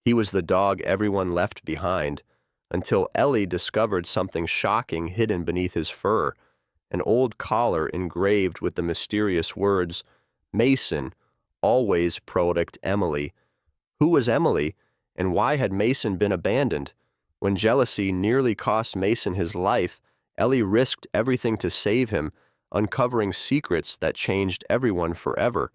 He was the dog everyone left behind, until Ellie discovered something shocking hidden beneath his fur, an old collar engraved with the mysterious words, Mason, always product Emily. Who was Emily, and why had Mason been abandoned? When jealousy nearly cost Mason his life, Ellie risked everything to save him, uncovering secrets that changed everyone forever.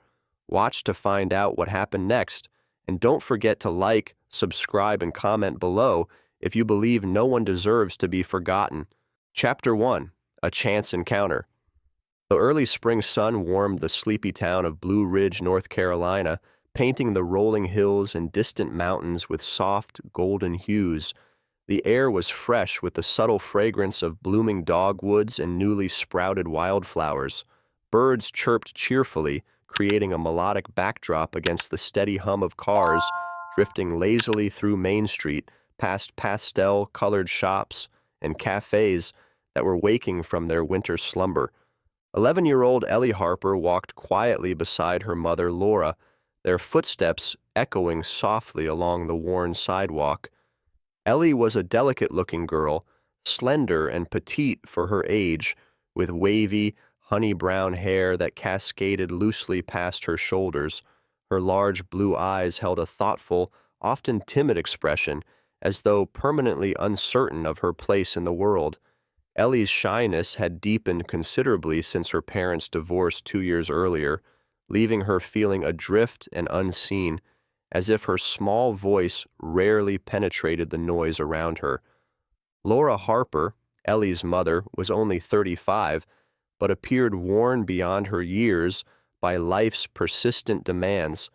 Watch to find out what happened next, and don't forget to like, subscribe, and comment below if you believe no one deserves to be forgotten. Chapter 1: A Chance Encounter. The early spring sun warmed the sleepy town of Blue Ridge, North Carolina, painting the rolling hills and distant mountains with soft, golden hues. The air was fresh with the subtle fragrance of blooming dogwoods and newly sprouted wildflowers. Birds chirped cheerfully, creating a melodic backdrop against the steady hum of cars drifting lazily through Main Street, past pastel-colored shops and cafes that were waking from their winter slumber. 11-year-old Ellie Harper walked quietly beside her mother, Laura, their footsteps echoing softly along the worn sidewalk. Ellie was a delicate-looking girl, slender and petite for her age, with wavy, honey-brown hair that cascaded loosely past her shoulders. Her large blue eyes held a thoughtful, often timid expression, as though permanently uncertain of her place in the world. Ellie's shyness had deepened considerably since her parents' divorce 2 years earlier, leaving her feeling adrift and unseen, as if her small voice rarely penetrated the noise around her. Laura Harper, Ellie's mother, was only 35, but appeared worn beyond her years by life's persistent demands.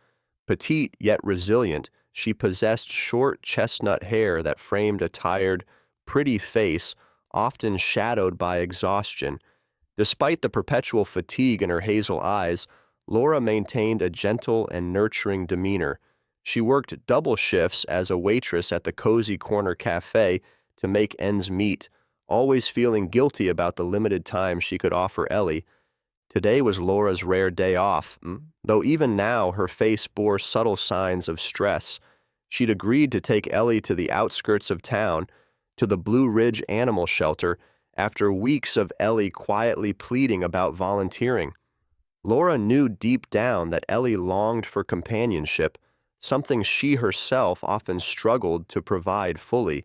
Petite yet resilient, she possessed short chestnut hair that framed a tired, pretty face, often shadowed by exhaustion. Despite the perpetual fatigue in her hazel eyes, Laura maintained a gentle and nurturing demeanor. She worked double shifts as a waitress at the cozy corner cafe to make ends meet, always feeling guilty about the limited time she could offer Ellie. Today was Laura's rare day off, though even now her face bore subtle signs of stress. She'd agreed to take Ellie to the outskirts of town, to the Blue Ridge Animal Shelter, after weeks of Ellie quietly pleading about volunteering. Laura knew deep down that Ellie longed for companionship, something she herself often struggled to provide fully.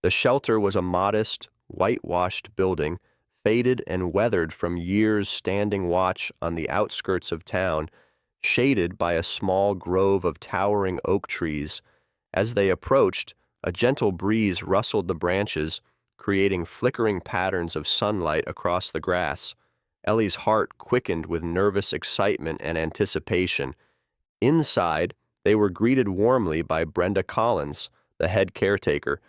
The shelter was a modest, whitewashed building, faded and weathered from years standing watch on the outskirts of town, shaded by a small grove of towering oak trees. As they approached, a gentle breeze rustled the branches, creating flickering patterns of sunlight across the grass. Ellie's heart quickened with nervous excitement and anticipation. Inside, they were greeted warmly by Brenda Collins, the head caretaker.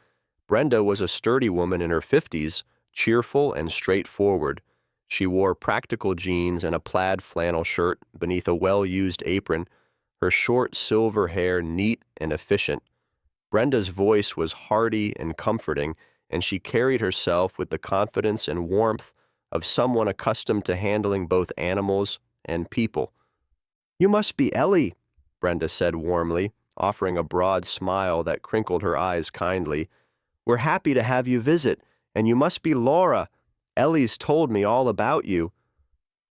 Brenda was a sturdy woman in her 50s, cheerful and straightforward. She wore practical jeans and a plaid flannel shirt beneath a well-used apron, her short silver hair neat and efficient. Brenda's voice was hearty and comforting, and she carried herself with the confidence and warmth of someone accustomed to handling both animals and people. "You must be Ellie," Brenda said warmly, offering a broad smile that crinkled her eyes kindly. "We're happy to have you visit, and you must be Laura. Ellie's told me all about you."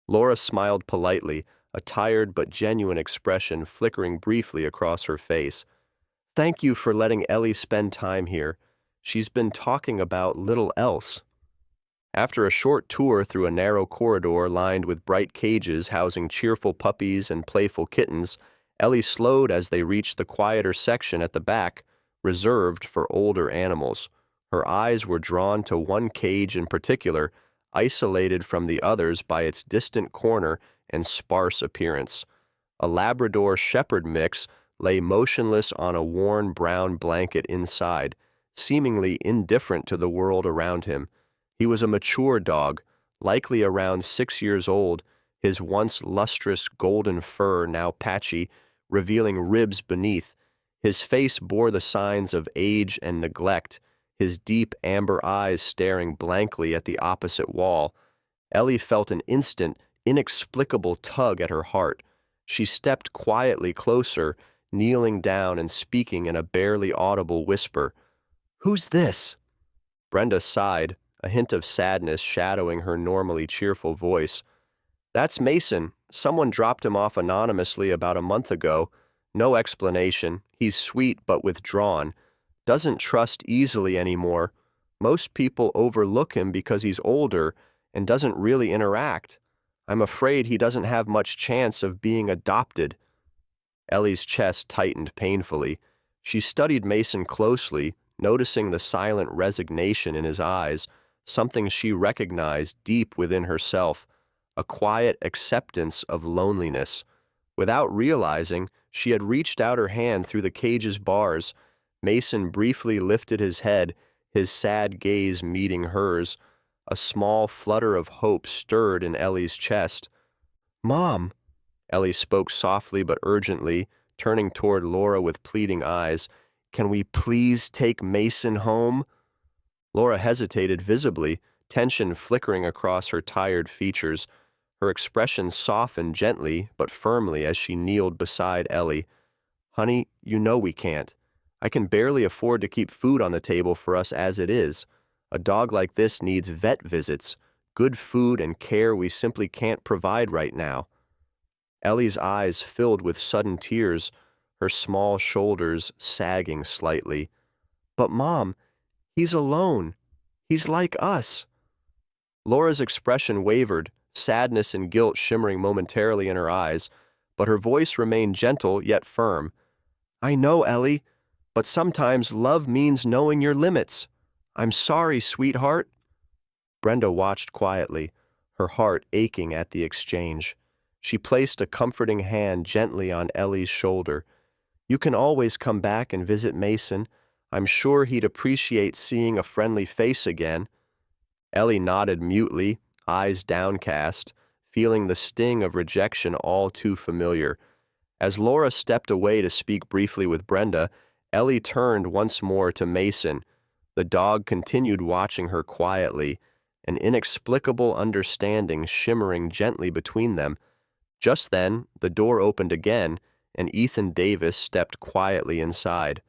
Laura smiled politely, a tired but genuine expression flickering briefly across her face. "Thank you for letting Ellie spend time here. She's been talking about little else." After a short tour through a narrow corridor lined with bright cages housing cheerful puppies and playful kittens, Ellie slowed as they reached the quieter section at the back, reserved for older animals. Her eyes were drawn to one cage in particular, isolated from the others by its distant corner and sparse appearance. A Labrador Shepherd mix lay motionless on a worn brown blanket inside, seemingly indifferent to the world around him. He was a mature dog, likely around 6 years old, his once lustrous golden fur now patchy, revealing ribs beneath. His face bore the signs of age and neglect, his deep amber eyes staring blankly at the opposite wall. Ellie felt an instant, inexplicable tug at her heart. She stepped quietly closer, kneeling down and speaking in a barely audible whisper. "Who's this?" Brenda sighed, a hint of sadness shadowing her normally cheerful voice. "That's Mason. Someone dropped him off anonymously about a month ago. No explanation. He's sweet but withdrawn. Doesn't trust easily anymore. Most people overlook him because he's older and doesn't really interact. I'm afraid he doesn't have much chance of being adopted." Ellie's chest tightened painfully. She studied Mason closely, noticing the silent resignation in his eyes, something she recognized deep within herself, a quiet acceptance of loneliness. Without realizing, she had reached out her hand through the cage's bars. Mason briefly lifted his head, his sad gaze meeting hers. A small flutter of hope stirred in Ellie's chest. "Mom," Ellie spoke softly but urgently, turning toward Laura with pleading eyes, "can we please take Mason home?" Laura hesitated visibly, tension flickering across her tired features. Her expression softened gently but firmly as she kneeled beside Ellie. "Honey, you know we can't. I can barely afford to keep food on the table for us as it is. A dog like this needs vet visits, good food and care we simply can't provide right now." Ellie's eyes filled with sudden tears, her small shoulders sagging slightly. "But Mom, he's alone. He's like us." Laura's expression wavered, sadness and guilt shimmering momentarily in her eyes, but her voice remained gentle yet firm. "I know, Ellie, but sometimes love means knowing your limits. I'm sorry, sweetheart." Brenda watched quietly, her heart aching at the exchange. She placed a comforting hand gently on Ellie's shoulder. "You can always come back and visit Mason. I'm sure he'd appreciate seeing a friendly face again." Ellie nodded mutely, eyes downcast, feeling the sting of rejection all too familiar. As Laura stepped away to speak briefly with Brenda, Ellie turned once more to Mason. The dog continued watching her quietly, an inexplicable understanding shimmering gently between them. Just then, the door opened again, and Ethan Davis stepped quietly inside.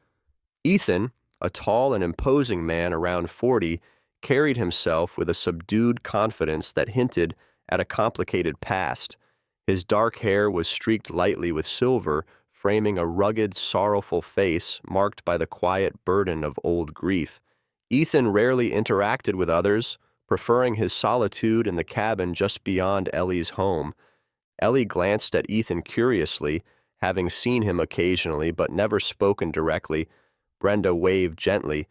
Ethan, a tall and imposing man around 40, carried himself with a subdued confidence that hinted at a complicated past. His dark hair was streaked lightly with silver, framing a rugged, sorrowful face marked by the quiet burden of old grief. Ethan rarely interacted with others, preferring his solitude in the cabin just beyond Ellie's home. Ellie glanced at Ethan curiously, having seen him occasionally but never spoken directly. Brenda waved gently.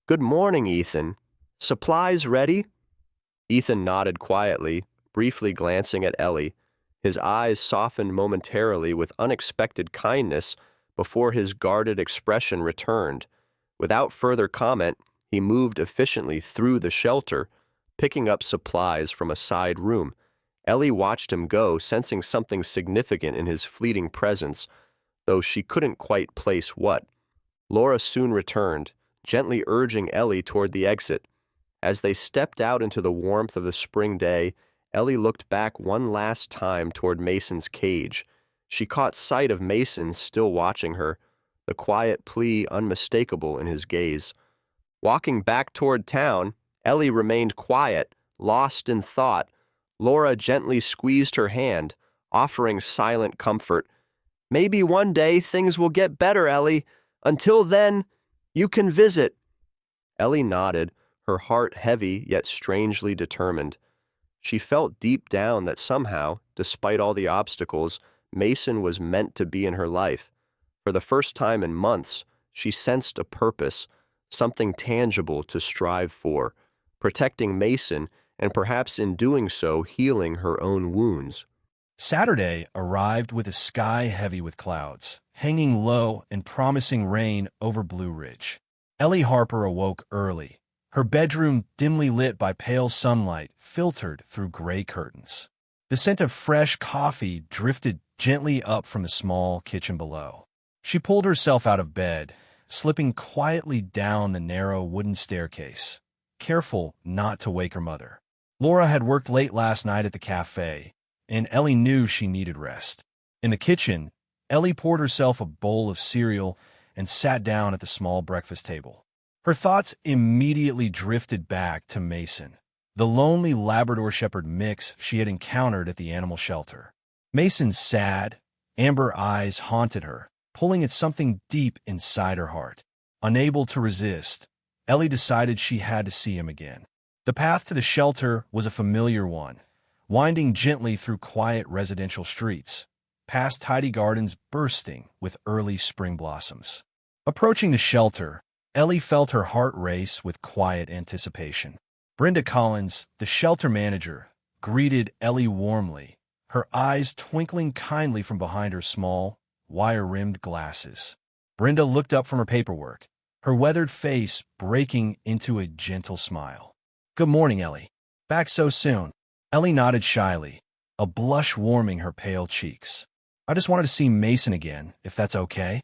"Good morning, Ethan. Supplies ready?" Ethan nodded quietly, briefly glancing at Ellie. His eyes softened momentarily with unexpected kindness before his guarded expression returned. Without further comment, he moved efficiently through the shelter, picking up supplies from a side room. Ellie watched him go, sensing something significant in his fleeting presence, though she couldn't quite place what. Laura soon returned, gently urging Ellie toward the exit. As they stepped out into the warmth of the spring day, Ellie looked back one last time toward Mason's cage. She caught sight of Mason still watching her, the quiet plea unmistakable in his gaze. Walking back toward town, Ellie remained quiet, lost in thought. Laura gently squeezed her hand, offering silent comfort. "Maybe one day things will get better, Ellie. Until then, you can visit." Ellie nodded, her heart heavy yet strangely determined. She felt deep down that somehow, despite all the obstacles, Mason was meant to be in her life. For the first time in months, she sensed a purpose, something tangible to strive for, protecting Mason and perhaps in doing so healing her own wounds. Saturday arrived with a sky heavy with clouds, hanging low and promising rain over Blue Ridge. Ellie Harper awoke early, her bedroom dimly lit by pale sunlight filtered through gray curtains. The scent of fresh coffee drifted gently up from the small kitchen below. She pulled herself out of bed, slipping quietly down the narrow wooden staircase, careful not to wake her mother. Laura had worked late last night at the cafe, and Ellie knew she needed rest. In the kitchen, Ellie poured herself a bowl of cereal and sat down at the small breakfast table. Her thoughts immediately drifted back to Mason, the lonely Labrador Shepherd mix she had encountered at the animal shelter. Mason's sad, amber eyes haunted her, pulling at something deep inside her heart. Unable to resist, Ellie decided she had to see him again. The path to the shelter was a familiar one, winding gently through quiet residential streets, past tidy gardens bursting with early spring blossoms. Approaching the shelter, Ellie felt her heart race with quiet anticipation. Brenda Collins, the shelter manager, greeted Ellie warmly, her eyes twinkling kindly from behind her small, wire-rimmed glasses. Brenda looked up from her paperwork, her weathered face breaking into a gentle smile. "Good morning, Ellie. Back so soon." Ellie nodded shyly, a blush warming her pale cheeks. "I just wanted to see Mason again, if that's okay."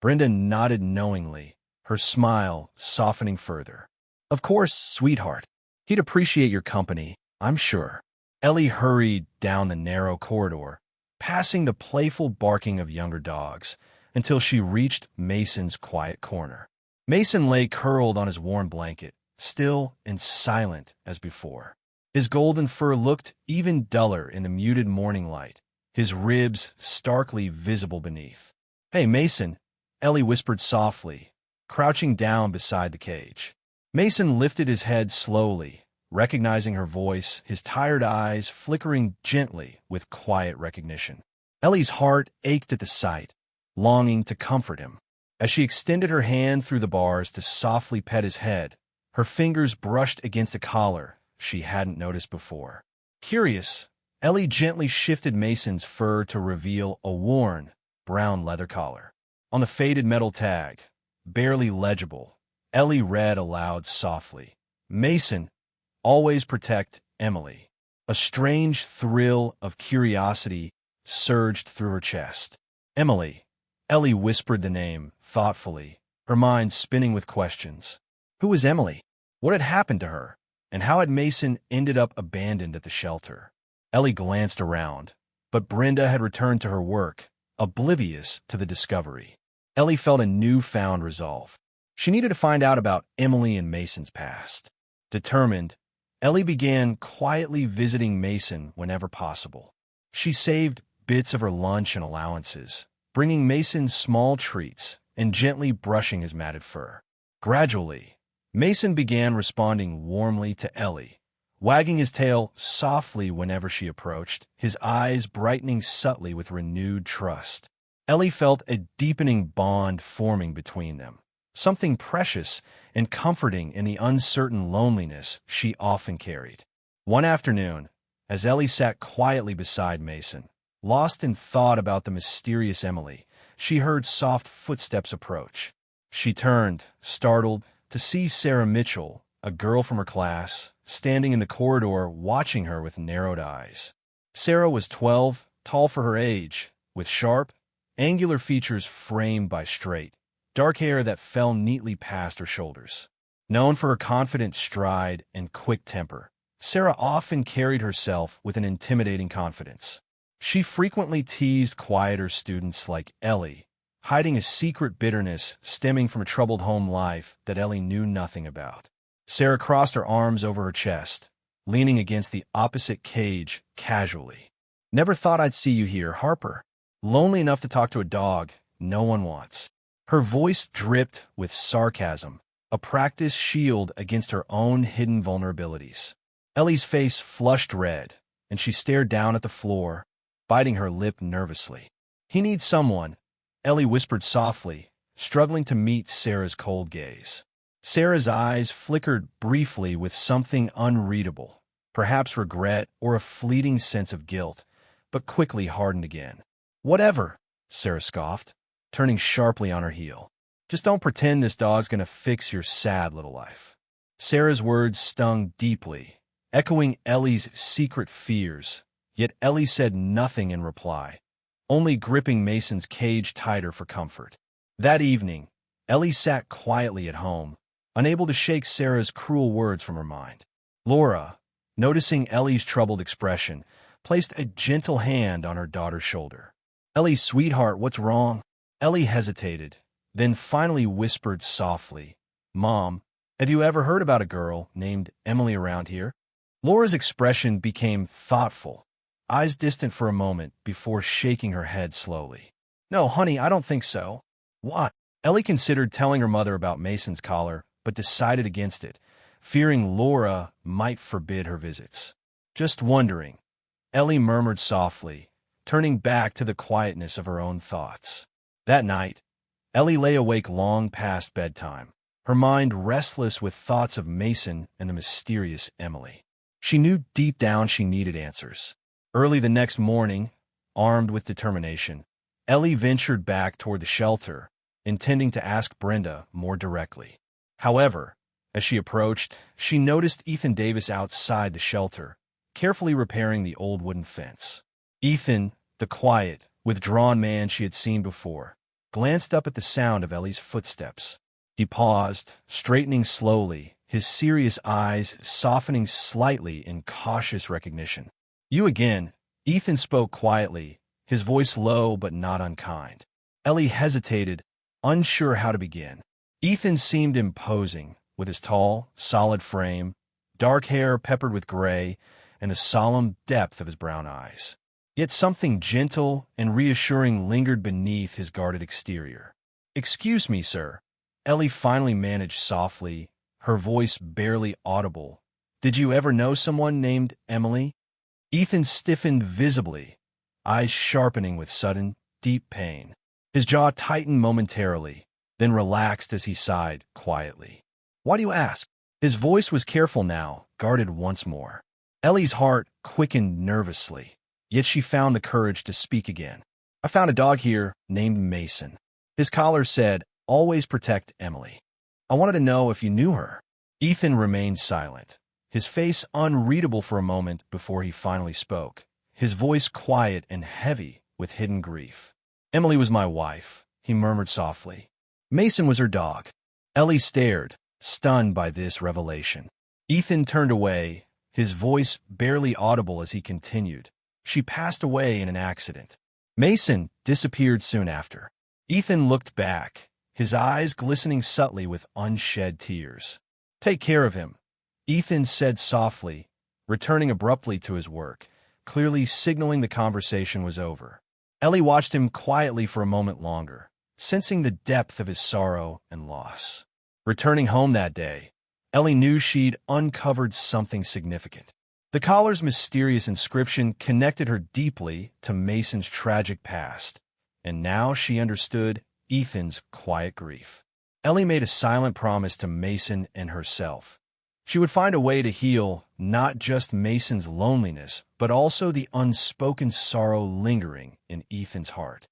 Brenda nodded knowingly, her smile softening further. "Of course, sweetheart. He'd appreciate your company, I'm sure." Ellie hurried down the narrow corridor, passing the playful barking of younger dogs, until she reached Mason's quiet corner. Mason lay curled on his warm blanket, still and silent as before. His golden fur looked even duller in the muted morning light, his ribs starkly visible beneath. "Hey, Mason," Ellie whispered softly, crouching down beside the cage. Mason lifted his head slowly, recognizing her voice, his tired eyes flickering gently with quiet recognition. Ellie's heart ached at the sight, longing to comfort him. As she extended her hand through the bars to softly pet his head, her fingers brushed against a collar she hadn't noticed before. Curious, Ellie gently shifted Mason's fur to reveal a worn, brown leather collar. On the faded metal tag, barely legible, Ellie read aloud softly, "Mason, always protect Emily." A strange thrill of curiosity surged through her chest. "Emily." Ellie whispered the name thoughtfully, her mind spinning with questions. Who was Emily? What had happened to her? And how had Mason ended up abandoned at the shelter? Ellie glanced around, but Brenda had returned to her work, oblivious to the discovery. Ellie felt a newfound resolve. She needed to find out about Emily and Mason's past. Determined, Ellie began quietly visiting Mason whenever possible. She saved bits of her lunch and allowances, bringing Mason small treats and gently brushing his matted fur. Gradually, Mason began responding warmly to Ellie, wagging his tail softly whenever she approached, his eyes brightening subtly with renewed trust. Ellie felt a deepening bond forming between them, something precious and comforting in the uncertain loneliness she often carried. One afternoon, as Ellie sat quietly beside Mason, lost in thought about the mysterious Emily, she heard soft footsteps approach. She turned, startled, to see Sarah Mitchell, a girl from her class, standing in the corridor watching her with narrowed eyes. Sarah was 12, tall for her age, with sharp, angular features framed by straight, dark hair that fell neatly past her shoulders. Known for her confident stride and quick temper, Sarah often carried herself with an intimidating confidence. She frequently teased quieter students like Ellie, hiding a secret bitterness stemming from a troubled home life that Ellie knew nothing about. Sarah crossed her arms over her chest, leaning against the opposite cage casually. "Never thought I'd see you here, Harper. Lonely enough to talk to a dog no one wants." Her voice dripped with sarcasm, a practiced shield against her own hidden vulnerabilities. Ellie's face flushed red, and she stared down at the floor, biting her lip nervously. "He needs someone," Ellie whispered softly, struggling to meet Sarah's cold gaze. Sarah's eyes flickered briefly with something unreadable, perhaps regret or a fleeting sense of guilt, but quickly hardened again. "Whatever," Sarah scoffed, turning sharply on her heel. "Just don't pretend this dog's gonna fix your sad little life." Sarah's words stung deeply, echoing Ellie's secret fears, yet Ellie said nothing in reply, only gripping Mason's cage tighter for comfort. That evening, Ellie sat quietly at home, unable to shake Sarah's cruel words from her mind. Laura, noticing Ellie's troubled expression, placed a gentle hand on her daughter's shoulder. Ellie, sweetheart, what's wrong? Ellie hesitated, then finally whispered softly, Mom, have you ever heard about a girl named Emily around here? Laura's expression became thoughtful, eyes distant for a moment before shaking her head slowly. No, honey, I don't think so. Why? Ellie considered telling her mother about Mason's collar, but decided against it, fearing Laura might forbid her visits. Just wondering, Ellie murmured softly, turning back to the quietness of her own thoughts. That night, Ellie lay awake long past bedtime, her mind restless with thoughts of Mason and the mysterious Emily. She knew deep down she needed answers. Early the next morning, armed with determination, Ellie ventured back toward the shelter, intending to ask Brenda more directly. However, as she approached, she noticed Ethan Davis outside the shelter, carefully repairing the old wooden fence. Ethan, the quiet, withdrawn man she had seen before, glanced up at the sound of Ellie's footsteps. He paused, straightening slowly, his serious eyes softening slightly in cautious recognition. You again, Ethan spoke quietly, his voice low but not unkind. Ellie hesitated, unsure how to begin. Ethan seemed imposing, with his tall, solid frame, dark hair peppered with gray, and the solemn depth of his brown eyes. Yet something gentle and reassuring lingered beneath his guarded exterior. Excuse me, sir. Ellie finally managed softly, her voice barely audible. Did you ever know someone named Emily? Ethan stiffened visibly, eyes sharpening with sudden, deep pain. His jaw tightened momentarily, then relaxed as he sighed quietly. Why do you ask? His voice was careful now, guarded once more. Ellie's heart quickened nervously, yet she found the courage to speak again. I found a dog here named Mason. His collar said, always protect Emily. I wanted to know if you knew her. Ethan remained silent, his face unreadable for a moment before he finally spoke, his voice quiet and heavy with hidden grief. Emily was my wife, he murmured softly. Mason was her dog. Ellie stared, stunned by this revelation. Ethan turned away, his voice barely audible as he continued. She passed away in an accident. Mason disappeared soon after. Ethan looked back, his eyes glistening subtly with unshed tears. Take care of him, Ethan said softly, returning abruptly to his work, clearly signaling the conversation was over. Ellie watched him quietly for a moment longer, sensing the depth of his sorrow and loss. Returning home that day, Ellie knew she'd uncovered something significant. The collar's mysterious inscription connected her deeply to Mason's tragic past, and now she understood Ethan's quiet grief. Ellie made a silent promise to Mason and herself. She would find a way to heal not just Mason's loneliness, but also the unspoken sorrow lingering in Ethan's heart.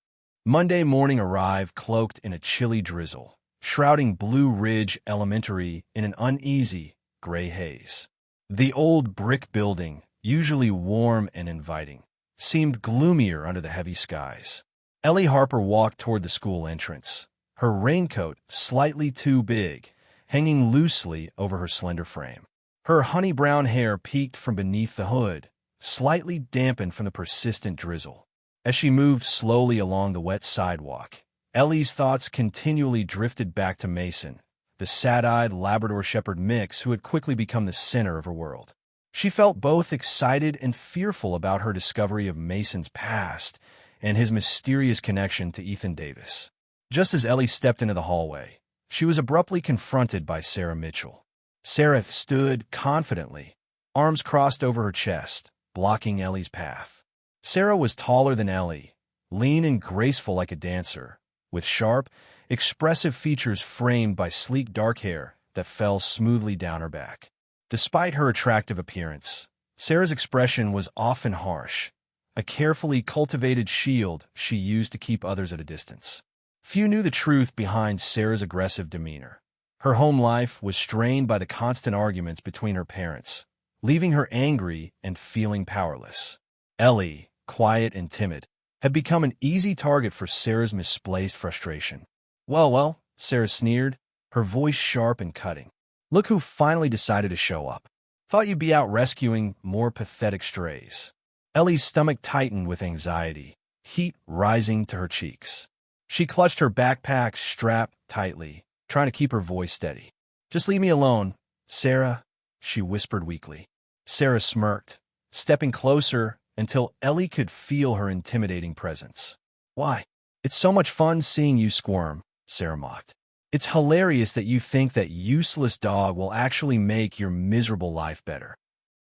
Monday morning arrived cloaked in a chilly drizzle, shrouding Blue Ridge Elementary in an uneasy, gray haze. The old brick building, usually warm and inviting, seemed gloomier under the heavy skies. Ellie Harper walked toward the school entrance, her raincoat slightly too big, hanging loosely over her slender frame. Her honey-brown hair peeked from beneath the hood, slightly dampened from the persistent drizzle. As she moved slowly along the wet sidewalk, Ellie's thoughts continually drifted back to Mason, the sad-eyed Labrador Shepherd mix who had quickly become the center of her world. She felt both excited and fearful about her discovery of Mason's past and his mysterious connection to Ethan Davis. Just as Ellie stepped into the hallway, she was abruptly confronted by Sarah Mitchell. Sarah stood confidently, arms crossed over her chest, blocking Ellie's path. Sarah was taller than Ellie, lean and graceful like a dancer, with sharp, expressive features framed by sleek dark hair that fell smoothly down her back. Despite her attractive appearance, Sarah's expression was often harsh, a carefully cultivated shield she used to keep others at a distance. Few knew the truth behind Sarah's aggressive demeanor. Her home life was strained by the constant arguments between her parents, leaving her angry and feeling powerless. Ellie, quiet and timid, had become an easy target for Sarah's misplaced frustration. Well, Sarah sneered, her voice sharp and cutting. Look who finally decided to show up. Thought you'd be out rescuing more pathetic strays. Ellie's stomach tightened with anxiety, heat rising to her cheeks. She clutched her backpack strap tightly, trying to keep her voice steady. "Just leave me alone, Sarah," she whispered weakly. Sarah smirked, stepping closer until Ellie could feel her intimidating presence. "Why? It's so much fun seeing you squirm," Sarah mocked. "It's hilarious that you think that useless dog will actually make your miserable life better."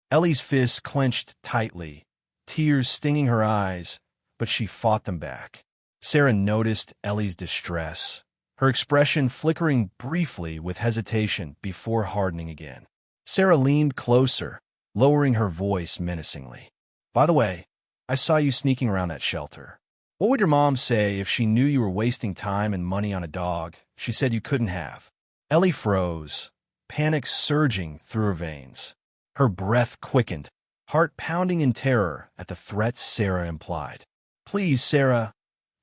Ellie's fists clenched tightly, tears stinging her eyes, but she fought them back. Sarah noticed Ellie's distress, her expression flickering briefly with hesitation before hardening again. Sarah leaned closer, lowering her voice menacingly. "By the way, I saw you sneaking around that shelter. What would your mom say if she knew you were wasting time and money on a dog she said you couldn't have?" Ellie froze, panic surging through her veins. Her breath quickened, heart pounding in terror at the threats Sarah implied. "Please, Sarah,"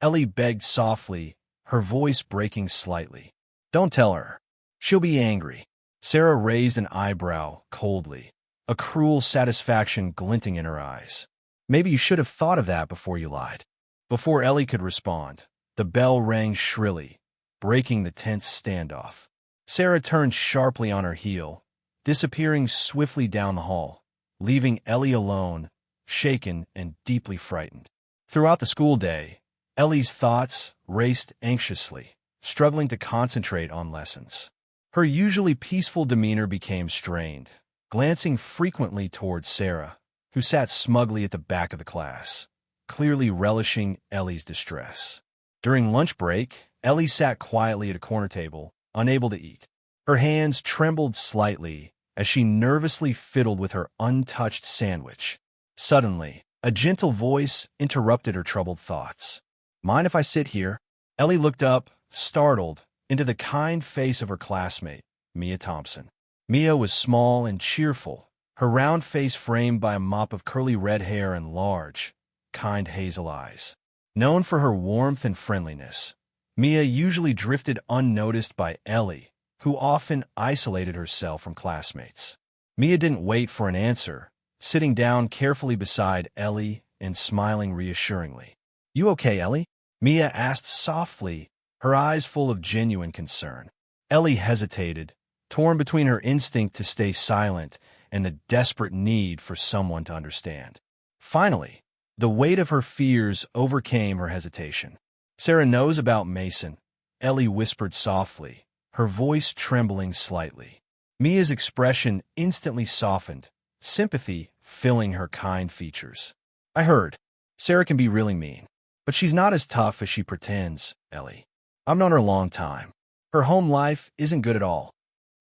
Ellie begged softly, her voice breaking slightly. "Don't tell her. She'll be angry." Sarah raised an eyebrow coldly, a cruel satisfaction glinting in her eyes. "Maybe you should have thought of that before you lied." Before Ellie could respond, the bell rang shrilly, breaking the tense standoff. Sarah turned sharply on her heel, disappearing swiftly down the hall, leaving Ellie alone, shaken and deeply frightened. Throughout the school day, Ellie's thoughts raced anxiously, struggling to concentrate on lessons. Her usually peaceful demeanor became strained, glancing frequently towards Sarah, who sat smugly at the back of the class, clearly relishing Ellie's distress. During lunch break, Ellie sat quietly at a corner table, unable to eat. Her hands trembled slightly as she nervously fiddled with her untouched sandwich. Suddenly, a gentle voice interrupted her troubled thoughts. "Mind if I sit here?" Ellie looked up, startled, into the kind face of her classmate, Mia Thompson. Mia was small and cheerful, her round face framed by a mop of curly red hair and large, kind hazel eyes. Known for her warmth and friendliness, Mia usually drifted unnoticed by Ellie, who often isolated herself from classmates. Mia didn't wait for an answer, sitting down carefully beside Ellie and smiling reassuringly. "You okay, Ellie?" Mia asked softly, her eyes full of genuine concern. Ellie hesitated, torn between her instinct to stay silent and the desperate need for someone to understand. Finally, the weight of her fears overcame her hesitation. "Sarah knows about Mason," Ellie whispered softly, her voice trembling slightly. Mia's expression instantly softened, sympathy filling her kind features. "I heard. Sarah can be really mean, but she's not as tough as she pretends, Ellie. I've known her a long time. Her home life isn't good at all."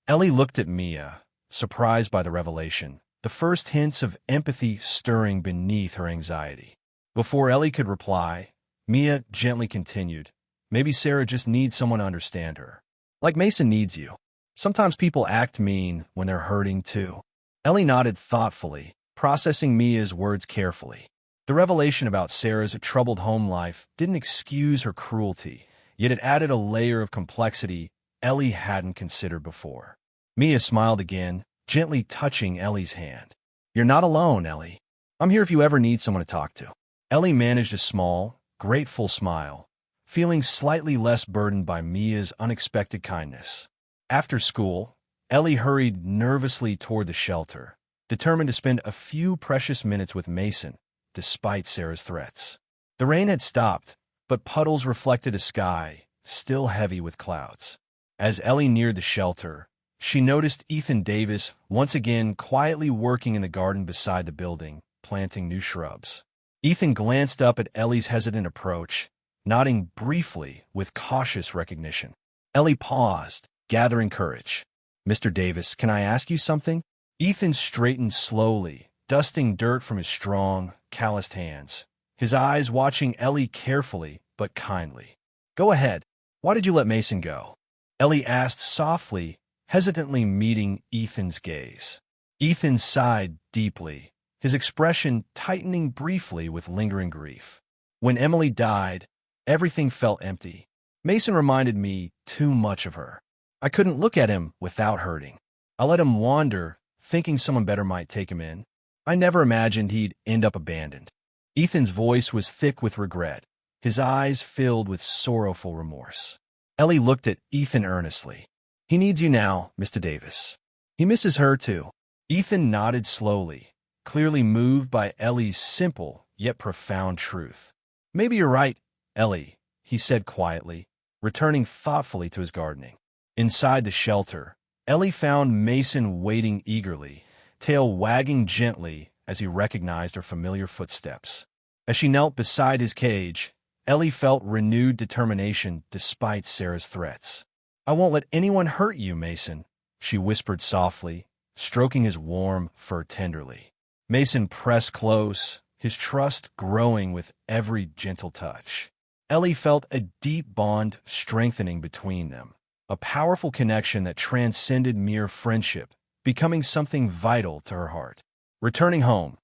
Ellie looked at Mia, surprised by the revelation, the first hints of empathy stirring beneath her anxiety. Before Ellie could reply, Mia gently continued, "Maybe Sarah just needs someone to understand her. Like Mason needs you. Sometimes people act mean when they're hurting too." Ellie nodded thoughtfully, processing Mia's words carefully. The revelation about Sarah's troubled home life didn't excuse her cruelty, yet it added a layer of complexity Ellie hadn't considered before. Mia smiled again, gently touching Ellie's hand. "You're not alone, Ellie. I'm here if you ever need someone to talk to." Ellie managed a small, grateful smile, feeling slightly less burdened by Mia's unexpected kindness. After school, Ellie hurried nervously toward the shelter, determined to spend a few precious minutes with Mason, despite Sarah's threats. The rain had stopped, but puddles reflected a sky still heavy with clouds. As Ellie neared the shelter, she noticed Ethan Davis once again quietly working in the garden beside the building, planting new shrubs. Ethan glanced up at Ellie's hesitant approach, nodding briefly with cautious recognition. Ellie paused, gathering courage. "Mr. Davis, can I ask you something?" Ethan straightened slowly, dusting dirt from his strong, calloused hands, his eyes watching Ellie carefully but kindly. "Go ahead. Why did you let Mason go?" Ellie asked softly, hesitantly meeting Ethan's gaze. Ethan sighed deeply, his expression tightening briefly with lingering grief. "When Emily died, everything felt empty. Mason reminded me too much of her. I couldn't look at him without hurting. I let him wander, thinking someone better might take him in. I never imagined he'd end up abandoned." Ethan's voice was thick with regret, his eyes filled with sorrowful remorse. Ellie looked at Ethan earnestly. "He needs you now, Mr. Davis. He misses her, too." Ethan nodded slowly, clearly moved by Ellie's simple yet profound truth. "Maybe you're right, Ellie," he said quietly, returning thoughtfully to his gardening. Inside the shelter, Ellie found Mason waiting eagerly, tail wagging gently as he recognized her familiar footsteps. As she knelt beside his cage, Ellie felt renewed determination despite Sarah's threats. "I won't let anyone hurt you, Mason," she whispered softly, stroking his warm fur tenderly. Mason pressed close, his trust growing with every gentle touch. Ellie felt a deep bond strengthening between them, a powerful connection that transcended mere friendship, becoming something vital to her heart. Returning home,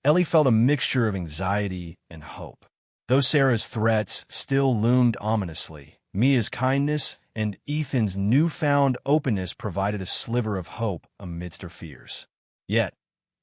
Ellie felt a mixture of anxiety and hope. Though Sarah's threats still loomed ominously, Mia's kindness and Ethan's newfound openness provided a sliver of hope amidst her fears. Yet,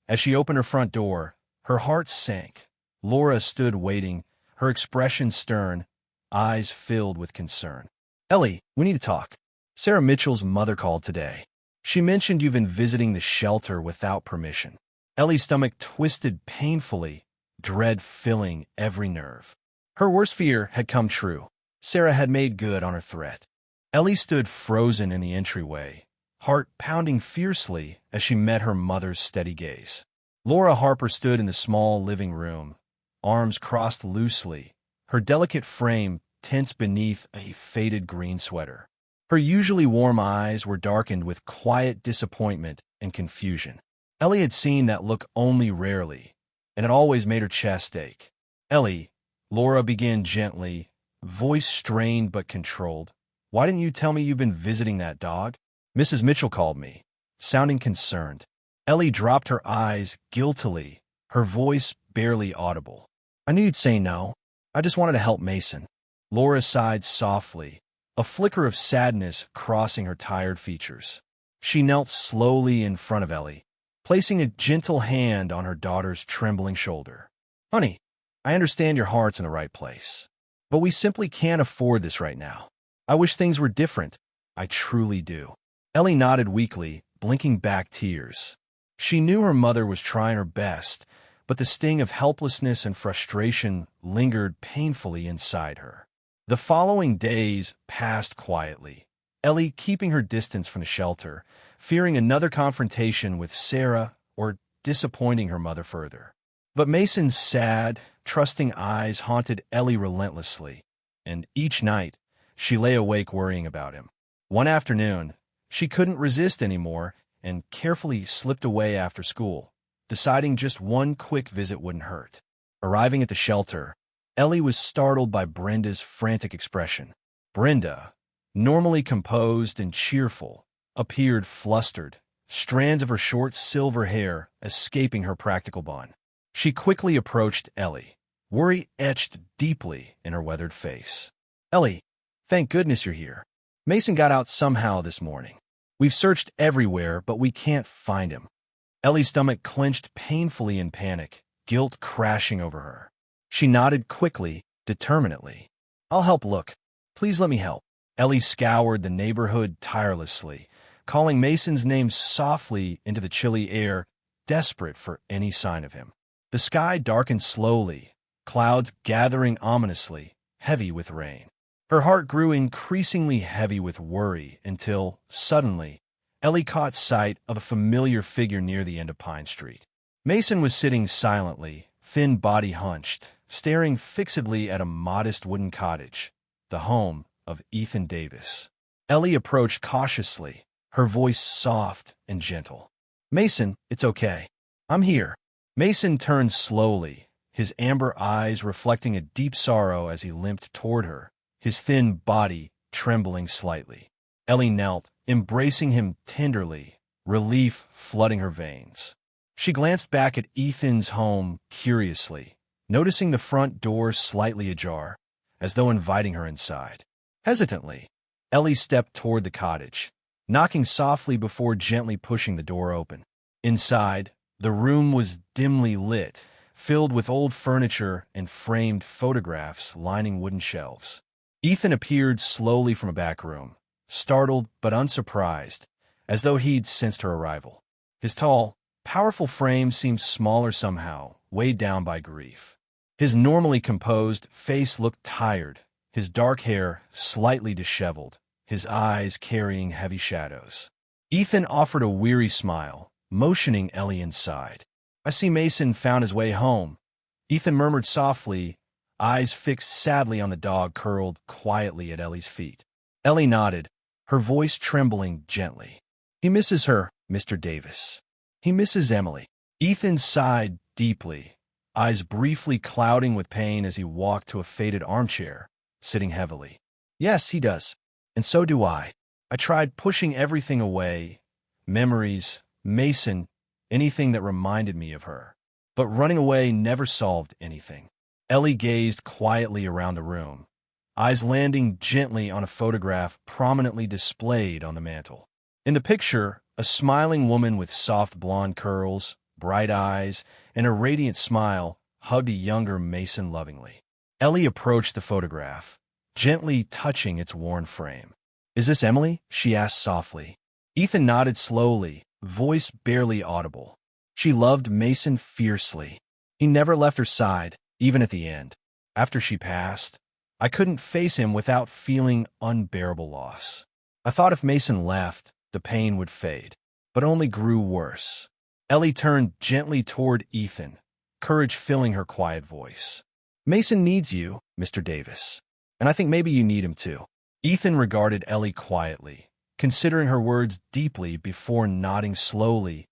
as she opened her front door, her heart sank. Laura stood waiting, her expression stern, eyes filled with concern. "Ellie, we need to talk. Sarah Mitchell's mother called today. She mentioned you've been visiting the shelter without permission." Ellie's stomach twisted painfully, dread filling every nerve. Her worst fear had come true. Sarah had made good on her threat. Ellie stood frozen in the entryway, heart pounding fiercely as she met her mother's steady gaze. Laura Harper stood in the small living room, arms crossed loosely, her delicate frame tense beneath a faded green sweater. Her usually warm eyes were darkened with quiet disappointment and confusion. Ellie had seen that look only rarely, and it always made her chest ache. "Ellie," Laura began gently, voice strained but controlled, "why didn't you tell me you've been visiting that dog? Mrs. Mitchell called me," sounding concerned. Ellie dropped her eyes guiltily, her voice barely audible. "I knew you'd say no. I just wanted to help Mason." Laura sighed softly, a flicker of sadness crossing her tired features. She knelt slowly in front of Ellie, placing a gentle hand on her daughter's trembling shoulder. "Honey, I understand your heart's in the right place, but we simply can't afford this right now. I wish things were different. I truly do." Ellie nodded weakly, blinking back tears. She knew her mother was trying her best, but the sting of helplessness and frustration lingered painfully inside her. The following days passed quietly, Ellie keeping her distance from the shelter, fearing another confrontation with Sarah or disappointing her mother further. But Mason's sad, trusting eyes haunted Ellie relentlessly, and each night she lay awake worrying about him. One afternoon, she couldn't resist anymore and carefully slipped away after school, deciding just one quick visit wouldn't hurt. Arriving at the shelter, Ellie was startled by Brenda's frantic expression. Brenda, normally composed and cheerful, appeared flustered, strands of her short silver hair escaping her practical bun. She quickly approached Ellie, worry etched deeply in her weathered face. "Ellie, thank goodness you're here. Mason got out somehow this morning. We've searched everywhere, but we can't find him." Ellie's stomach clenched painfully in panic, guilt crashing over her. She nodded quickly, determinedly. "I'll help look. Please let me help." Ellie scoured the neighborhood tirelessly, calling Mason's name softly into the chilly air, desperate for any sign of him. The sky darkened slowly, clouds gathering ominously, heavy with rain. Her heart grew increasingly heavy with worry until, suddenly, Ellie caught sight of a familiar figure near the end of Pine Street. Mason was sitting silently, thin body hunched, staring fixedly at a modest wooden cottage, the home of Ethan Davis. Ellie approached cautiously, her voice soft and gentle. "Mason, it's okay. I'm here." Mason turned slowly, his amber eyes reflecting a deep sorrow as he limped toward her, his thin body trembling slightly. Ellie knelt, embracing him tenderly, relief flooding her veins. She glanced back at Ethan's home curiously, noticing the front door slightly ajar, as though inviting her inside. Hesitantly, Ellie stepped toward the cottage, knocking softly before gently pushing the door open. Inside, the room was dimly lit, filled with old furniture and framed photographs lining wooden shelves. Ethan appeared slowly from a back room, startled but unsurprised, as though he'd sensed her arrival. His tall, powerful frame seemed smaller somehow, weighed down by grief. His normally composed face looked tired, his dark hair slightly disheveled, his eyes carrying heavy shadows. Ethan offered a weary smile, motioning Ellie inside. "I see Mason found his way home," Ethan murmured softly, eyes fixed sadly on the dog curled quietly at Ellie's feet. Ellie nodded, her voice trembling gently. "He misses her, Mr. Davis. He misses Emily." Ethan sighed deeply, eyes briefly clouding with pain as he walked to a faded armchair, sitting heavily. "Yes, he does. And so do I. I tried pushing everything away, memories, Mason, anything that reminded me of her. But running away never solved anything." Ellie gazed quietly around the room, eyes landing gently on a photograph prominently displayed on the mantel. In the picture, a smiling woman with soft blonde curls, bright eyes, and a radiant smile hugged a younger Mason lovingly. Ellie approached the photograph, gently touching its worn frame. "Is this Emily?" she asked softly. Ethan nodded slowly, voice barely audible. "She loved Mason fiercely. He never left her side, even at the end. After she passed, I couldn't face him without feeling unbearable loss. I thought if Mason left, the pain would fade, but only grew worse." Ellie turned gently toward Ethan, courage filling her quiet voice. "Mason needs you, Mr. Davis, and I think maybe you need him too." Ethan regarded Ellie quietly, considering her words deeply before nodding slowly,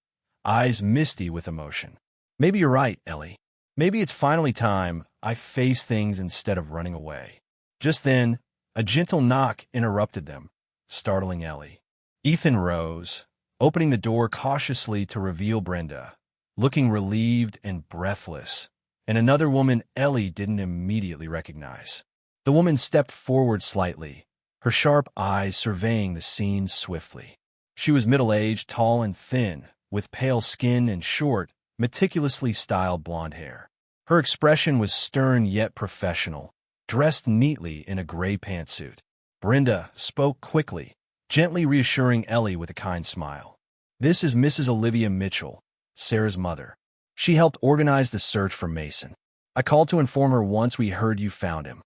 eyes misty with emotion. "Maybe you're right, Ellie. Maybe it's finally time I face things instead of running away." Just then, a gentle knock interrupted them, startling Ellie. Ethan rose, opening the door cautiously to reveal Brenda, looking relieved and breathless, and another woman Ellie didn't immediately recognize. The woman stepped forward slightly, her sharp eyes surveying the scene swiftly. She was middle-aged, tall and thin, with pale skin and short, meticulously styled blonde hair. Her expression was stern yet professional, dressed neatly in a gray pantsuit. Brenda spoke quickly, gently reassuring Ellie with a kind smile. "This is Mrs. Olivia Mitchell, Sarah's mother. She helped organize the search for Mason. I called to inform her once we heard you found him."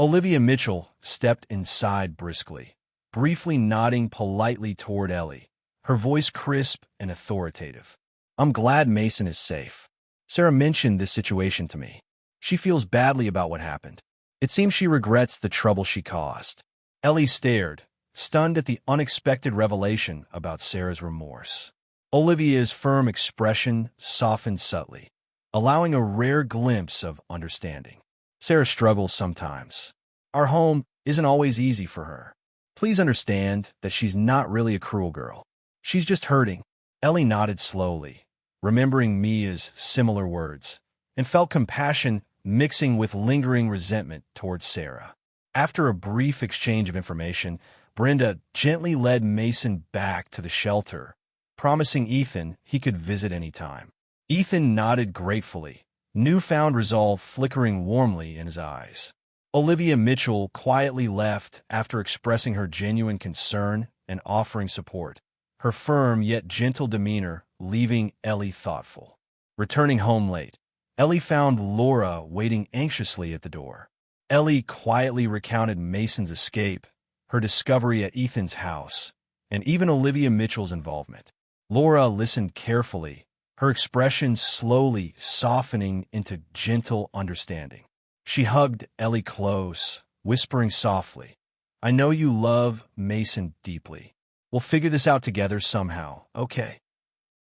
Olivia Mitchell stepped inside briskly, briefly nodding politely toward Ellie, her voice crisp and authoritative. "I'm glad Mason is safe. Sarah mentioned this situation to me. She feels badly about what happened. It seems she regrets the trouble she caused." Ellie stared, stunned at the unexpected revelation about Sarah's remorse. Olivia's firm expression softened subtly, allowing a rare glimpse of understanding. "Sarah struggles sometimes. Our home isn't always easy for her. Please understand that she's not really a cruel girl. She's just hurting." Ellie nodded slowly, remembering Mia's similar words, and felt compassion mixing with lingering resentment towards Sarah. After a brief exchange of information, Brenda gently led Mason back to the shelter, promising Ethan he could visit any time. Ethan nodded gratefully, newfound resolve flickering warmly in his eyes. Olivia Mitchell quietly left after expressing her genuine concern and offering support, her firm yet gentle demeanor leaving Ellie thoughtful. Returning home late, Ellie found Laura waiting anxiously at the door. Ellie quietly recounted Mason's escape, her discovery at Ethan's house, and even Olivia Mitchell's involvement. Laura listened carefully, her expression slowly softening into gentle understanding. She hugged Ellie close, whispering softly, "I know you love Mason deeply. We'll figure this out together somehow, okay?"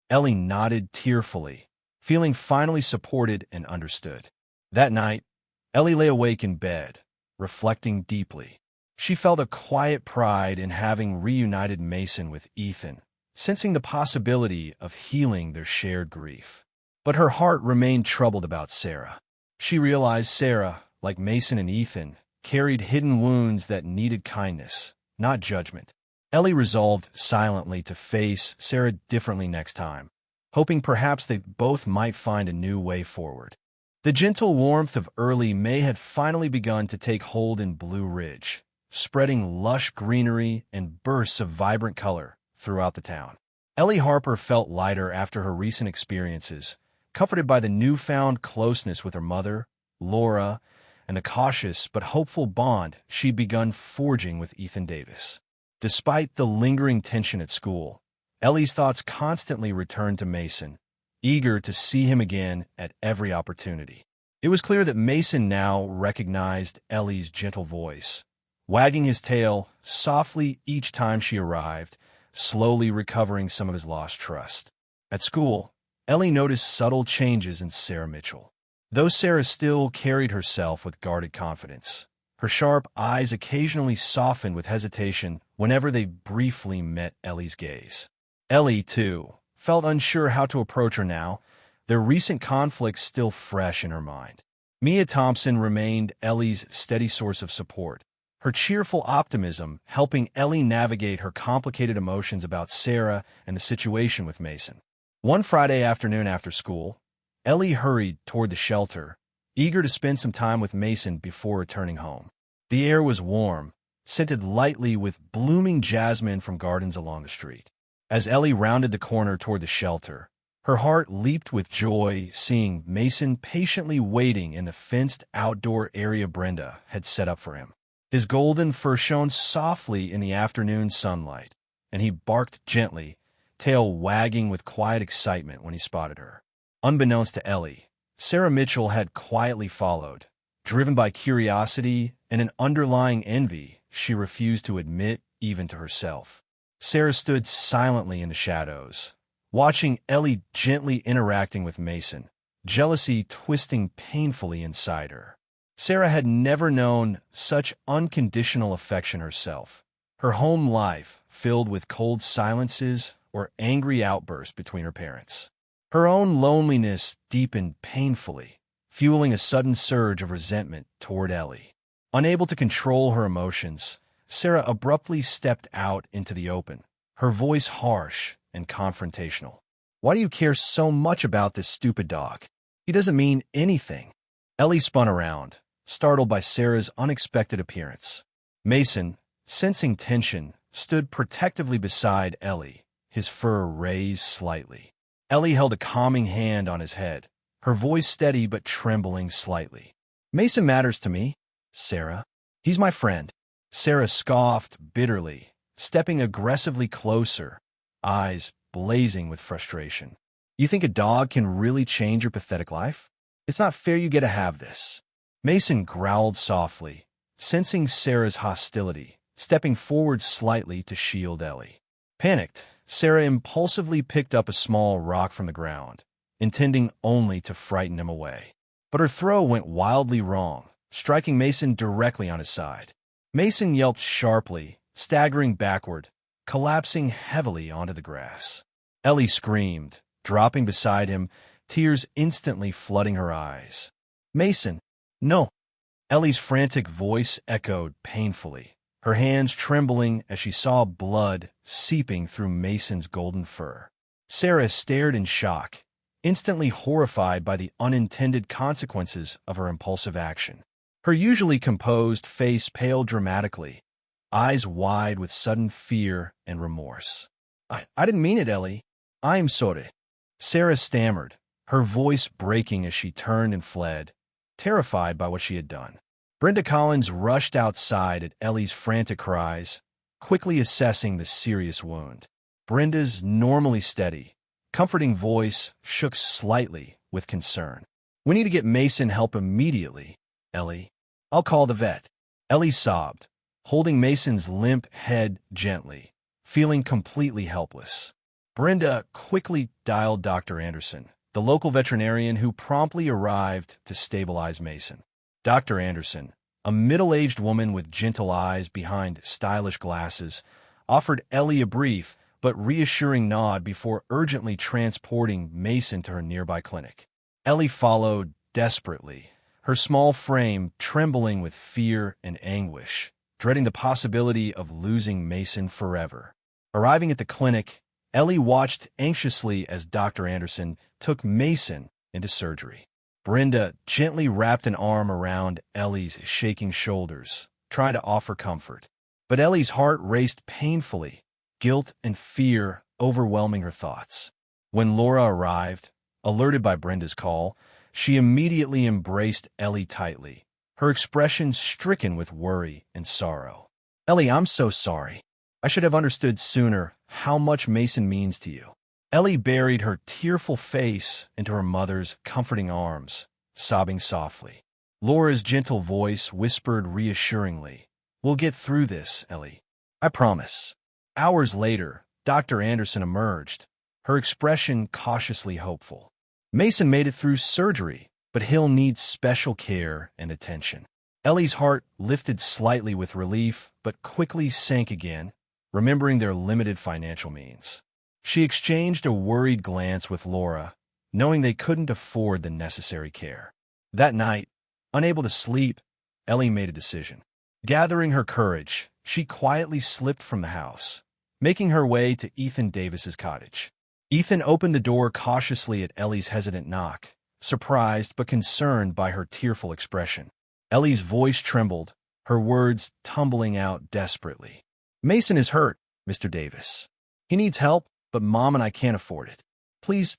Ellie nodded tearfully, feeling finally supported and understood. That night, Ellie lay awake in bed, reflecting deeply. She felt a quiet pride in having reunited Mason with Ethan, sensing the possibility of healing their shared grief. But her heart remained troubled about Sarah. She realized Sarah, like Mason and Ethan, carried hidden wounds that needed kindness, not judgment. Ellie resolved silently to face Sarah differently next time, hoping perhaps they both might find a new way forward. The gentle warmth of early May had finally begun to take hold in Blue Ridge, spreading lush greenery and bursts of vibrant color throughout the town. Ellie Harper felt lighter after her recent experiences, comforted by the newfound closeness with her mother, Laura, and the cautious but hopeful bond she'd begun forging with Ethan Davis. Despite the lingering tension at school, Ellie's thoughts constantly returned to Mason, eager to see him again at every opportunity. It was clear that Mason now recognized Ellie's gentle voice, wagging his tail softly each time she arrived, slowly recovering some of his lost trust. At school, Ellie noticed subtle changes in Sarah Mitchell. Though Sarah still carried herself with guarded confidence, her sharp eyes occasionally softened with hesitation whenever they briefly met Ellie's gaze. Ellie, too, felt unsure how to approach her now, their recent conflicts still fresh in her mind. Mia Thompson remained Ellie's steady source of support, her cheerful optimism helping Ellie navigate her complicated emotions about Sarah and the situation with Mason. One Friday afternoon after school, Ellie hurried toward the shelter, eager to spend some time with Mason before returning home. The air was warm, scented lightly with blooming jasmine from gardens along the street. As Ellie rounded the corner toward the shelter, her heart leaped with joy seeing Mason patiently waiting in the fenced outdoor area Brenda had set up for him. His golden fur shone softly in the afternoon sunlight, and he barked gently, tail wagging with quiet excitement when he spotted her. Unbeknownst to Ellie, Sarah Mitchell had quietly followed, driven by curiosity and an underlying envy she refused to admit even to herself. Sarah stood silently in the shadows, watching Ellie gently interacting with Mason, jealousy twisting painfully inside her. Sarah had never known such unconditional affection herself, her home life filled with cold silences or angry outbursts between her parents. Her own loneliness deepened painfully, fueling a sudden surge of resentment toward Ellie. Unable to control her emotions, Sarah abruptly stepped out into the open, her voice harsh and confrontational. "Why do you care so much about this stupid dog? He doesn't mean anything." Ellie spun around, startled by Sarah's unexpected appearance. Mason, sensing tension, stood protectively beside Ellie, his fur raised slightly. Ellie held a calming hand on his head, her voice steady but trembling slightly. "Mason matters to me, Sarah. He's my friend." Sarah scoffed bitterly, stepping aggressively closer, eyes blazing with frustration. "You think a dog can really change your pathetic life? It's not fair you get to have this." Mason growled softly, sensing Sarah's hostility, stepping forward slightly to shield Ellie. Panicked, Sarah impulsively picked up a small rock from the ground, intending only to frighten him away. But her throw went wildly wrong, striking Mason directly on his side. Mason yelped sharply, staggering backward, collapsing heavily onto the grass. Ellie screamed, dropping beside him, tears instantly flooding her eyes. "Mason, no!" Ellie's frantic voice echoed painfully, her hands trembling as she saw blood seeping through Mason's golden fur. Sarah stared in shock, instantly horrified by the unintended consequences of her impulsive action. Her usually composed face paled dramatically, eyes wide with sudden fear and remorse. I didn't mean it, Ellie. I'm sorry." Sarah stammered, her voice breaking as she turned and fled, terrified by what she had done. Brenda Collins rushed outside at Ellie's frantic cries, quickly assessing the serious wound. Brenda's normally steady, comforting voice shook slightly with concern. "We need to get Mason help immediately, Ellie. I'll call the vet." Ellie sobbed, holding Mason's limp head gently, feeling completely helpless. Brenda quickly dialed Dr. Anderson, the local veterinarian who promptly arrived to stabilize Mason. Dr. Anderson, a middle-aged woman with gentle eyes behind stylish glasses, offered Ellie a brief but reassuring nod before urgently transporting Mason to her nearby clinic. Ellie followed desperately, her small frame trembling with fear and anguish, dreading the possibility of losing Mason forever. Arriving at the clinic, Ellie watched anxiously as Dr. Anderson took Mason into surgery. Brenda gently wrapped an arm around Ellie's shaking shoulders, trying to offer comfort. But Ellie's heart raced painfully, guilt and fear overwhelming her thoughts. When Laura arrived, alerted by Brenda's call, she immediately embraced Ellie tightly, her expression stricken with worry and sorrow. "Ellie, I'm so sorry. I should have understood sooner how much Mason means to you." Ellie buried her tearful face into her mother's comforting arms, sobbing softly. Laura's gentle voice whispered reassuringly, "We'll get through this, Ellie. I promise." Hours later, Dr. Anderson emerged, her expression cautiously hopeful. "Mason made it through surgery, but he'll need special care and attention." Ellie's heart lifted slightly with relief, but quickly sank again, remembering their limited financial means. She exchanged a worried glance with Laura, knowing they couldn't afford the necessary care. That night, unable to sleep, Ellie made a decision. Gathering her courage, she quietly slipped from the house, making her way to Ethan Davis's cottage. Ethan opened the door cautiously at Ellie's hesitant knock, surprised but concerned by her tearful expression. Ellie's voice trembled, her words tumbling out desperately. "Mason is hurt, Mr. Davis. He needs help, but Mom and I can't afford it. Please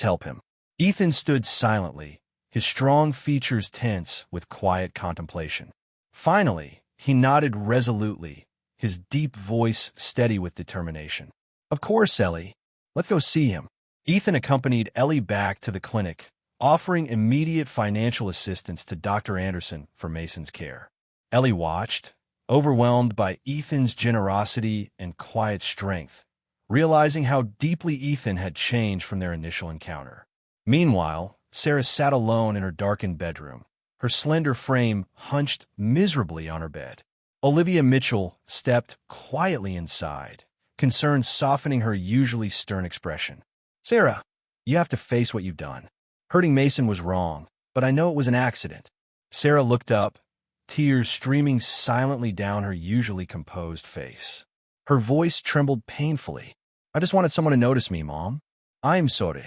help him." Ethan stood silently, his strong features tense with quiet contemplation. Finally, he nodded resolutely, his deep voice steady with determination. "Of course, Ellie. Let's go see him." Ethan accompanied Ellie back to the clinic, offering immediate financial assistance to Dr. Anderson for Mason's care. Ellie watched, overwhelmed by Ethan's generosity and quiet strength, realizing how deeply Ethan had changed from their initial encounter. Meanwhile, Sarah sat alone in her darkened bedroom, her slender frame hunched miserably on her bed. Olivia Mitchell stepped quietly inside, concern softening her usually stern expression. "Sarah, you have to face what you've done. Hurting Mason was wrong, but I know it was an accident." Sarah looked up, tears streaming silently down her usually composed face. Her voice trembled painfully. "I just wanted someone to notice me, Mom. I'm sorry."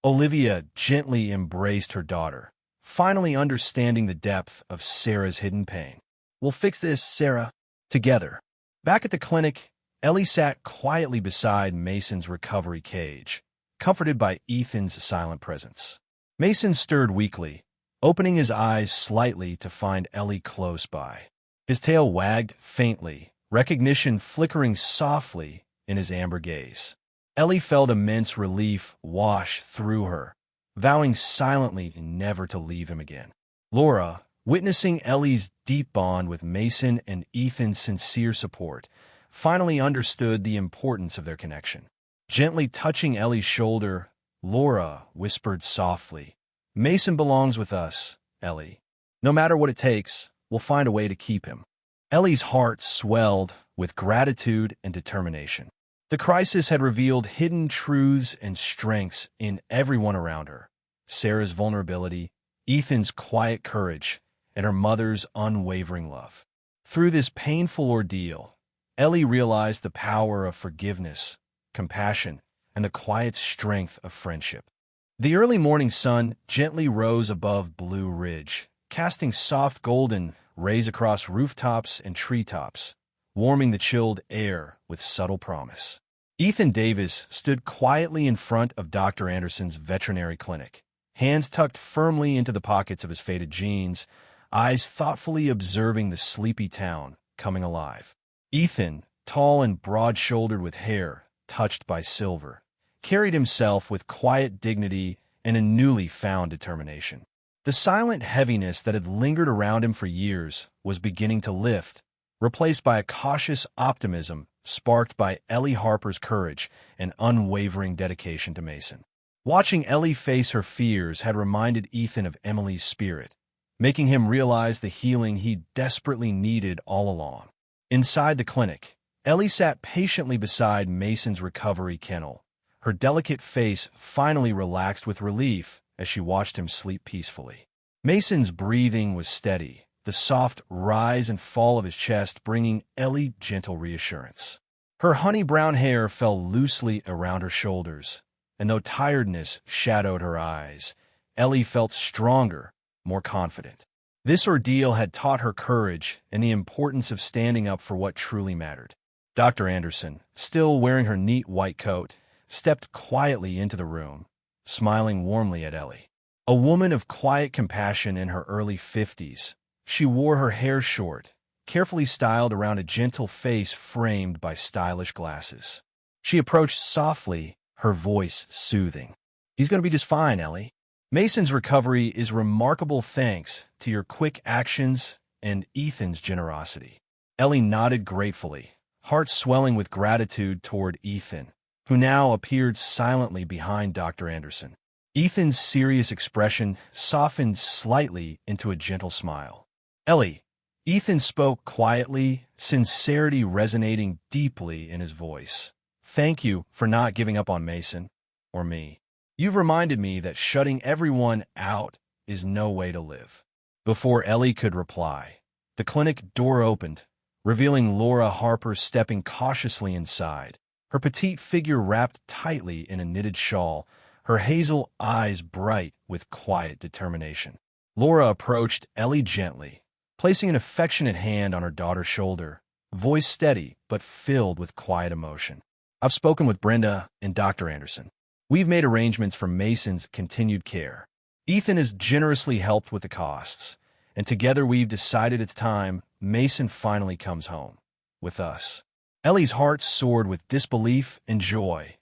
Olivia gently embraced her daughter, finally understanding the depth of Sarah's hidden pain. "We'll fix this, Sarah, together." Back at the clinic, Ellie sat quietly beside Mason's recovery cage, comforted by Ethan's silent presence. Mason stirred weakly, opening his eyes slightly to find Ellie close by. His tail wagged faintly, recognition flickering softly in his amber gaze. Ellie felt immense relief wash through her, vowing silently never to leave him again. Laura, witnessing Ellie's deep bond with Mason and Ethan's sincere support, finally understood the importance of their connection. Gently touching Ellie's shoulder, Laura whispered softly, "Mason belongs with us, Ellie. No matter what it takes, we'll find a way to keep him." Ellie's heart swelled with gratitude and determination. The crisis had revealed hidden truths and strengths in everyone around her. Sarah's vulnerability, Ethan's quiet courage, and her mother's unwavering love. Through this painful ordeal, Ellie realized the power of forgiveness, compassion, and the quiet strength of friendship. The early morning sun gently rose above Blue Ridge, casting soft golden rays across rooftops and treetops, warming the chilled air with subtle promise. Ethan Davis stood quietly in front of Dr. Anderson's veterinary clinic, hands tucked firmly into the pockets of his faded jeans, eyes thoughtfully observing the sleepy town coming alive. Ethan, tall and broad-shouldered with hair touched by silver, carried himself with quiet dignity and a newly found determination. The silent heaviness that had lingered around him for years was beginning to lift, replaced by a cautious optimism sparked by Ellie Harper's courage and unwavering dedication to Mason. Watching Ellie face her fears had reminded Ethan of Emily's spirit, making him realize the healing he desperately needed all along. Inside the clinic, Ellie sat patiently beside Mason's recovery kennel, her delicate face finally relaxed with relief as she watched him sleep peacefully. Mason's breathing was steady, the soft rise and fall of his chest bringing Ellie gentle reassurance. Her honey-brown hair fell loosely around her shoulders, and though tiredness shadowed her eyes, Ellie felt stronger, more confident. This ordeal had taught her courage and the importance of standing up for what truly mattered. Dr. Anderson, still wearing her neat white coat, stepped quietly into the room, smiling warmly at Ellie. A woman of quiet compassion in her early 50s, she wore her hair short, carefully styled around a gentle face framed by stylish glasses. She approached softly, her voice soothing. "He's going to be just fine, Ellie. Mason's recovery is remarkable thanks to your quick actions and Ethan's generosity." Ellie nodded gratefully, heart swelling with gratitude toward Ethan, who now appeared silently behind Dr. Anderson. Ethan's serious expression softened slightly into a gentle smile. "Ellie," Ethan spoke quietly, sincerity resonating deeply in his voice. "Thank you for not giving up on Mason, or me. You've reminded me that shutting everyone out is no way to live." Before Ellie could reply, the clinic door opened, revealing Laura Harper stepping cautiously inside, her petite figure wrapped tightly in a knitted shawl, her hazel eyes bright with quiet determination. Laura approached Ellie gently, placing an affectionate hand on her daughter's shoulder, voice steady but filled with quiet emotion. "I've spoken with Brenda and Dr. Anderson. We've made arrangements for Mason's continued care. Ethan has generously helped with the costs, and together we've decided it's time Mason finally comes home, with us." Ellie's heart soared with disbelief and joy,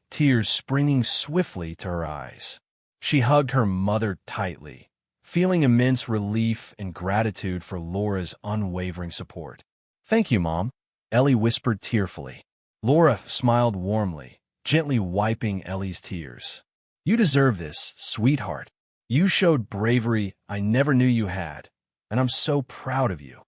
tears springing swiftly to her eyes. She hugged her mother tightly, feeling immense relief and gratitude for Laura's unwavering support. "Thank you, Mom," Ellie whispered tearfully. Laura smiled warmly, gently wiping Ellie's tears. "You deserve this, sweetheart. You showed bravery I never knew you had, and I'm so proud of you."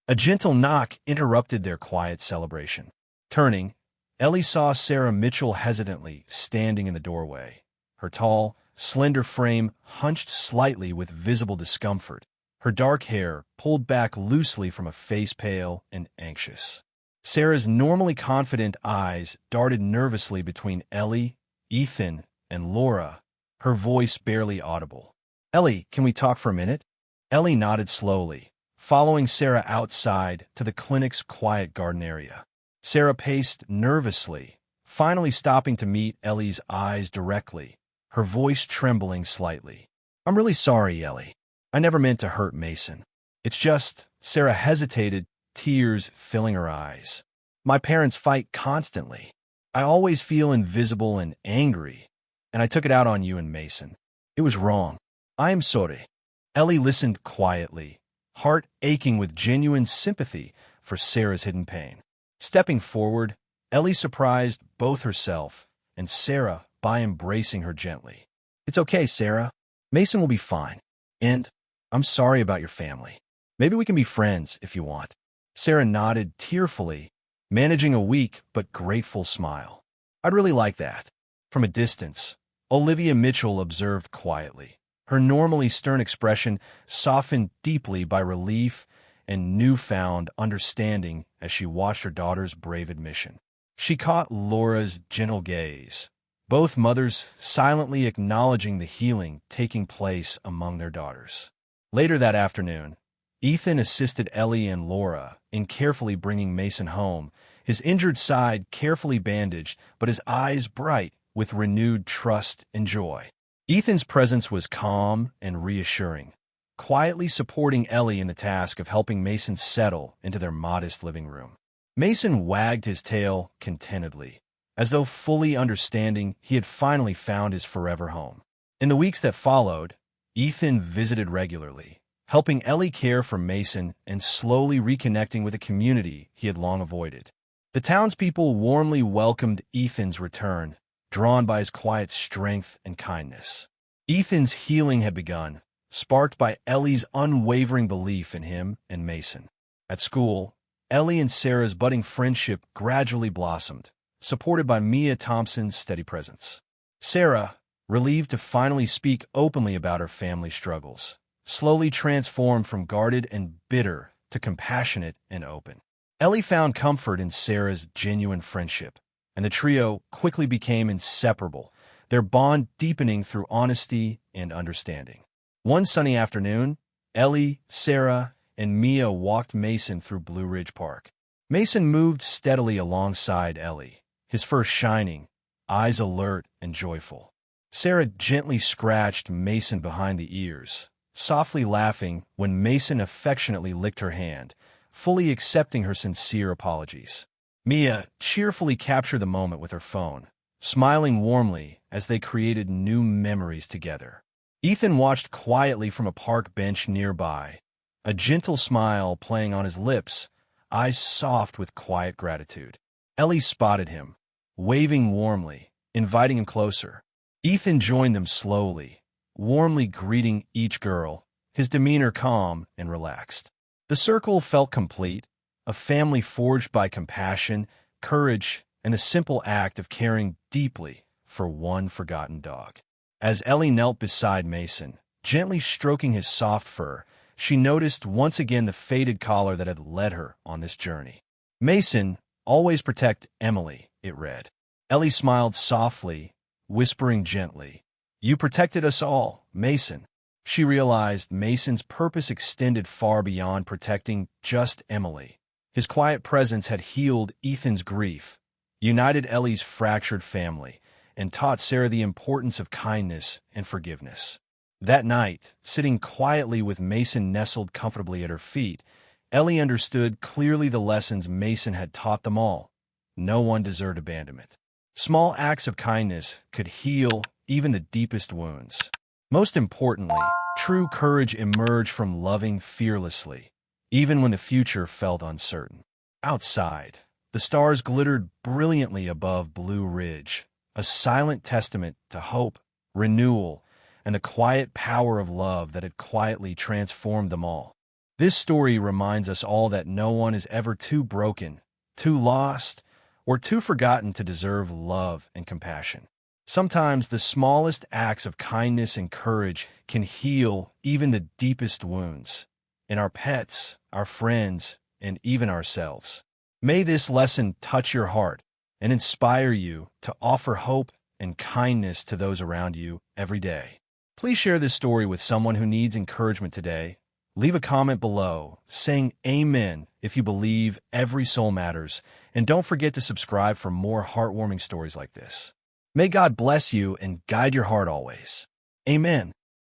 A gentle knock interrupted their quiet celebration. Turning, Ellie saw Sarah Mitchell hesitantly standing in the doorway, her tall, slender frame hunched slightly with visible discomfort, her dark hair pulled back loosely from a face pale and anxious. Sarah's normally confident eyes darted nervously between Ellie, Ethan, and Laura, her voice barely audible. "Ellie, can we talk for a minute?" Ellie nodded slowly, following Sarah outside to the clinic's quiet garden area. Sarah paced nervously, finally stopping to meet Ellie's eyes directly, her voice trembling slightly. "I'm really sorry, Ellie. I never meant to hurt Mason. It's just," Sarah hesitated, tears filling her eyes. "My parents fight constantly. I always feel invisible and angry, and I took it out on you and Mason. It was wrong. I am sorry." Ellie listened quietly, heart aching with genuine sympathy for Sarah's hidden pain. Stepping forward, Ellie surprised both herself and Sarah by embracing her gently. "It's okay, Sarah. Mason will be fine. And I'm sorry about your family. Maybe we can be friends if you want." Sarah nodded tearfully, managing a weak but grateful smile. "I'd really like that." From a distance, Olivia Mitchell observed quietly, her normally stern expression softened deeply by relief and newfound understanding as she watched her daughter's brave admission. She caught Laura's gentle gaze, both mothers silently acknowledging the healing taking place among their daughters. Later that afternoon, Ethan assisted Ellie and Laura in carefully bringing Mason home, his injured side carefully bandaged, but his eyes bright with renewed trust and joy. Ethan's presence was calm and reassuring, quietly supporting Ellie in the task of helping Mason settle into their modest living room. Mason wagged his tail contentedly, as though fully understanding he had finally found his forever home. In the weeks that followed, Ethan visited regularly, helping Ellie care for Mason and slowly reconnecting with a community he had long avoided. The townspeople warmly welcomed Ethan's return, drawn by his quiet strength and kindness. Ethan's healing had begun, sparked by Ellie's unwavering belief in him and Mason. At school, Ellie and Sarah's budding friendship gradually blossomed, supported by Mia Thompson's steady presence. Sarah, relieved to finally speak openly about her family struggles, slowly transformed from guarded and bitter to compassionate and open. Ellie found comfort in Sarah's genuine friendship, and the trio quickly became inseparable, their bond deepening through honesty and understanding. One sunny afternoon, Ellie, Sarah, and Mia walked Mason through Blue Ridge Park. Mason moved steadily alongside Ellie, his fur shining, eyes alert and joyful. Sarah gently scratched Mason behind the ears, softly laughing when Mason affectionately licked her hand, fully accepting her sincere apologies. Mia cheerfully captured the moment with her phone, smiling warmly as they created new memories together. Ethan watched quietly from a park bench nearby, a gentle smile playing on his lips, eyes soft with quiet gratitude. Ellie spotted him, waving warmly, inviting him closer. Ethan joined them slowly, warmly greeting each girl, his demeanor calm and relaxed. The circle felt complete, a family forged by compassion, courage, and a simple act of caring deeply for one forgotten dog. As Ellie knelt beside Mason, gently stroking his soft fur, she noticed once again the faded collar that had led her on this journey. "Mason, always protect Emily," it read. Ellie smiled softly, whispering gently, "You protected us all, Mason." She realized Mason's purpose extended far beyond protecting just Emily. His quiet presence had healed Ethan's grief, united Ellie's fractured family, and taught Sarah the importance of kindness and forgiveness. That night, sitting quietly with Mason nestled comfortably at her feet, Ellie understood clearly the lessons Mason had taught them all. No one deserved abandonment. Small acts of kindness could heal even the deepest wounds. Most importantly, true courage emerged from loving fearlessly, even when the future felt uncertain. Outside, the stars glittered brilliantly above Blue Ridge, a silent testament to hope, renewal, and the quiet power of love that had quietly transformed them all. This story reminds us all that no one is ever too broken, too lost, or too forgotten to deserve love and compassion. Sometimes the smallest acts of kindness and courage can heal even the deepest wounds, in our pets, our friends, and even ourselves. May this lesson touch your heart and inspire you to offer hope and kindness to those around you every day. Please share this story with someone who needs encouragement today. Leave a comment below saying amen if you believe every soul matters, and don't forget to subscribe for more heartwarming stories like this. May God bless you and guide your heart always. Amen.